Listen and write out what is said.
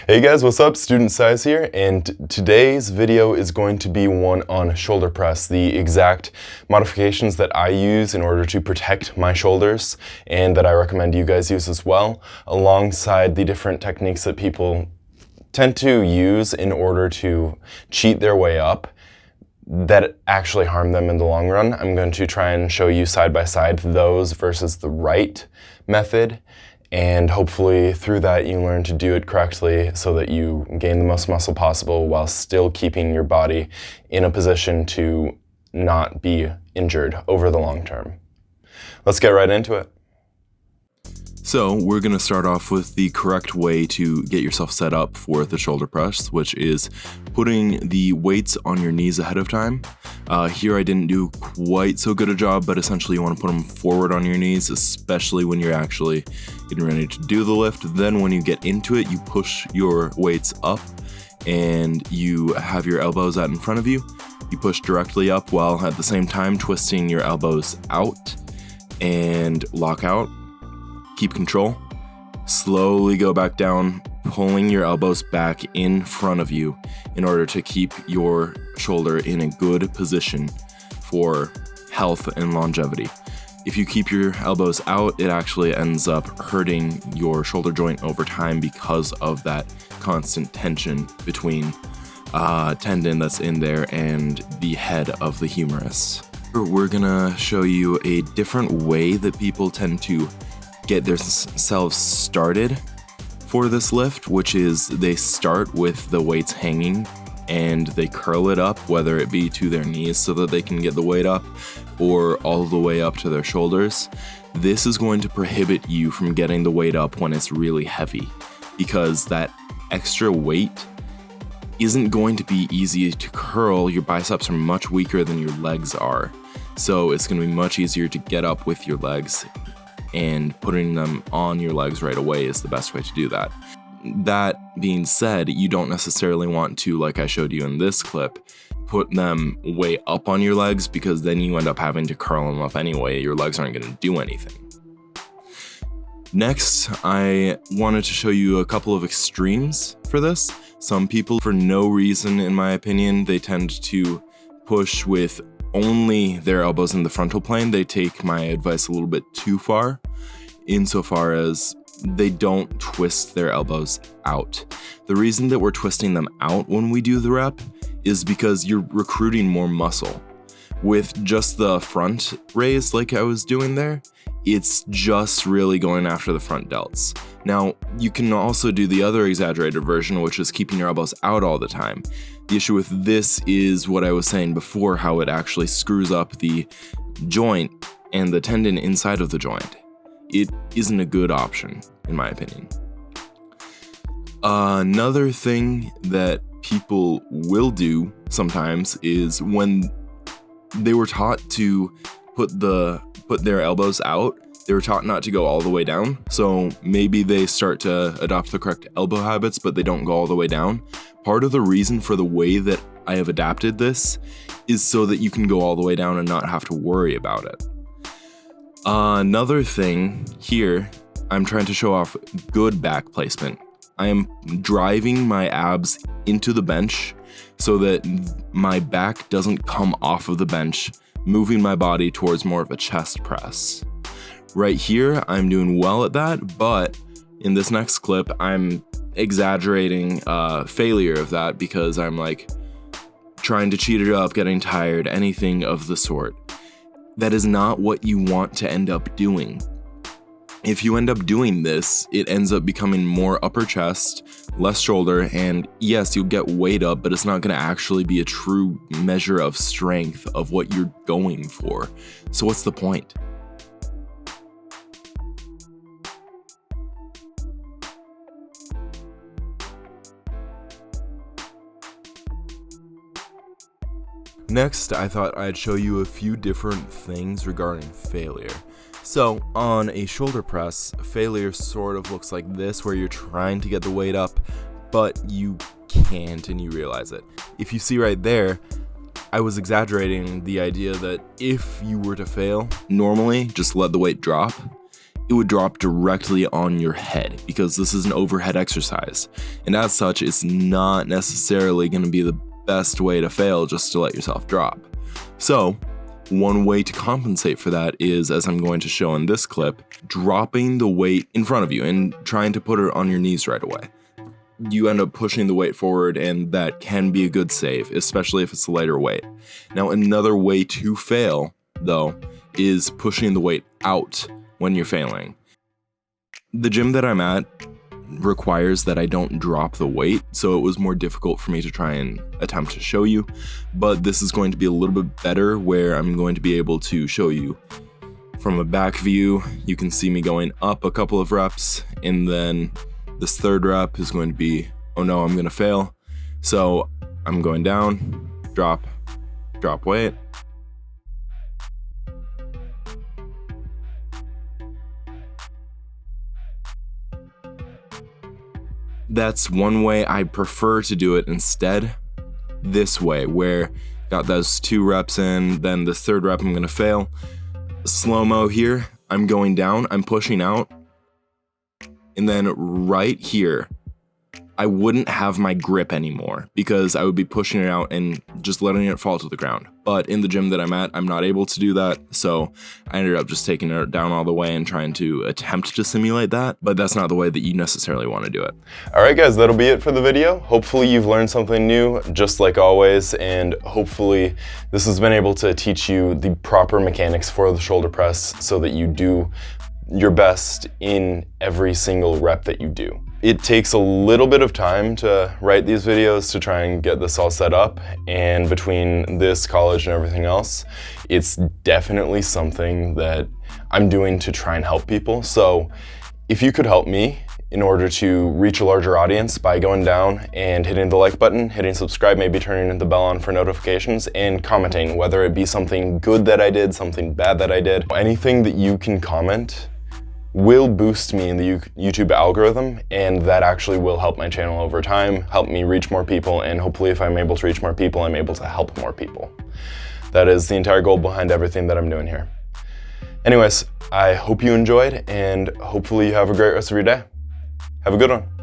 Hey guys, what's up? Student Size here, and today's video is going to be one on shoulder press, the exact modifications that I use in order to protect my shoulders and that I recommend you guys use as well, alongside the different techniques that people tend to use in order to cheat their way up that actually harm them in the long run. I'm going to try and show you side by side those versus the right method. And hopefully through that you learn to do it correctly so that you gain the most muscle possible while still keeping your body in a position to not be injured over the long term. Let's get right into it. So we're going to start off with the correct way to get yourself set up for the shoulder press, which is putting the weights on your knees ahead of time. Here I didn't do quite so good a job, but essentially you want to put them forward on your knees, especially when you're actually getting ready to do the lift. Then when you get into it, you push your weights up and you have your elbows out in front of you. You push directly up while at the same time twisting your elbows out and lock out. Keep control. Slowly go back down, pulling your elbows back in front of you in order to keep your shoulder in a good position for health and longevity. If you keep your elbows out, it actually ends up hurting your shoulder joint over time because of that constant tension between tendon that's in there and the head of the humerus. We're gonna show you a different way that people tend to get themselves started for this lift, which is they start with the weights hanging and they curl it up, whether it be to their knees so that they can get the weight up or all the way up to their shoulders. This is going to prohibit you from getting the weight up when it's really heavy, because that extra weight isn't going to be easy to curl. Your biceps are much weaker than your legs are, so it's going to be much easier to get up with your legs, and putting them on your legs right away is the best way to do that. That being said, you don't necessarily want to, like I showed you in this clip, put them way up on your legs, because then you end up having to curl them up anyway. Your legs aren't going to do anything. Next, I wanted to show you a couple of extremes for this. Some people, for no reason in my opinion, they tend to push with only their elbows in the frontal plane. They take my advice a little bit too far, insofar as they don't twist their elbows out. The reason that we're twisting them out when we do the rep is because you're recruiting more muscle. With just the front raise like I was doing there, it's just really going after the front delts. Now, you can also do the other exaggerated version, which is keeping your elbows out all the time. The issue with this is what I was saying before, how it actually screws up the joint and the tendon inside of the joint. It isn't a good option, in my opinion. Another thing that people will do sometimes is when they were taught to put their elbows out, they were taught not to go all the way down. So maybe they start to adopt the correct elbow habits, but they don't go all the way down. Part of the reason for the way that I have adapted this is so that you can go all the way down and not have to worry about it. Another thing here, I'm trying to show off good back placement. I am driving my abs into the bench so that my back doesn't come off of the bench, moving my body towards more of a chest press. Right here, I'm doing well at that, but in this next clip, I'm exaggerating failure of that because I'm like trying to cheat it up, getting tired, anything of the sort. That is not what you want to end up doing. If you end up doing this, it ends up becoming more upper chest, less shoulder, and yes, you'll get weight up, but it's not going to actually be a true measure of strength of what you're going for. So what's the point? Next, I thought I'd show you a few different things regarding failure. So, on a shoulder press, failure sort of looks like this, where you're trying to get the weight up, but you can't and you realize it. If you see right there, I was exaggerating the idea that if you were to fail, normally just let the weight drop. it would drop directly on your head because this is an overhead exercise. And as such, it's not necessarily going to be the best way to fail just to let yourself drop. So one way to compensate for that is, as I'm going to show in this clip, dropping the weight in front of you and trying to put it on your knees right away. You end up pushing the weight forward, and that can be a good save, especially if it's a lighter weight. Now, another way to fail, though, is pushing the weight out when you're failing. The gym that I'm at requires that I don't drop the weight, so it was more difficult for me to try and attempt to show you, but this is going to be a little bit better where I'm going to be able to show you from a back view. You can see me going up a couple of reps, and then this third rep is going to be, oh no, I'm going to fail. So I'm going down, drop weight. That's one way I prefer to do it instead. This way, where got those 2 reps in, then the third rep I'm going to fail. Slow-mo here, I'm going down, I'm pushing out. And then right here, I wouldn't have my grip anymore because I would be pushing it out and just letting it fall to the ground. But in the gym that I'm at, I'm not able to do that. So I ended up just taking it down all the way and trying to attempt to simulate that. But that's not the way that you necessarily want to do it. All right, guys, that'll be it for the video. Hopefully you've learned something new, just like always. And hopefully this has been able to teach you the proper mechanics for the shoulder press so that you do your best in every single rep that you do. It takes a little bit of time to write these videos to try and get this all set up, and between this, college, and everything else, it's definitely something that I'm doing to try and help people. So if you could help me in order to reach a larger audience by going down and hitting the like button, hitting subscribe, maybe turning the bell on for notifications, and commenting, whether it be something good that I did, something bad that I did, anything that you can comment will boost me in the YouTube algorithm, and that actually will help my channel over time, help me reach more people, and hopefully if I'm able to reach more people, I'm able to help more people. That is the entire goal behind everything that I'm doing here. Anyways, I hope you enjoyed, and hopefully you have a great rest of your day. Have a good one.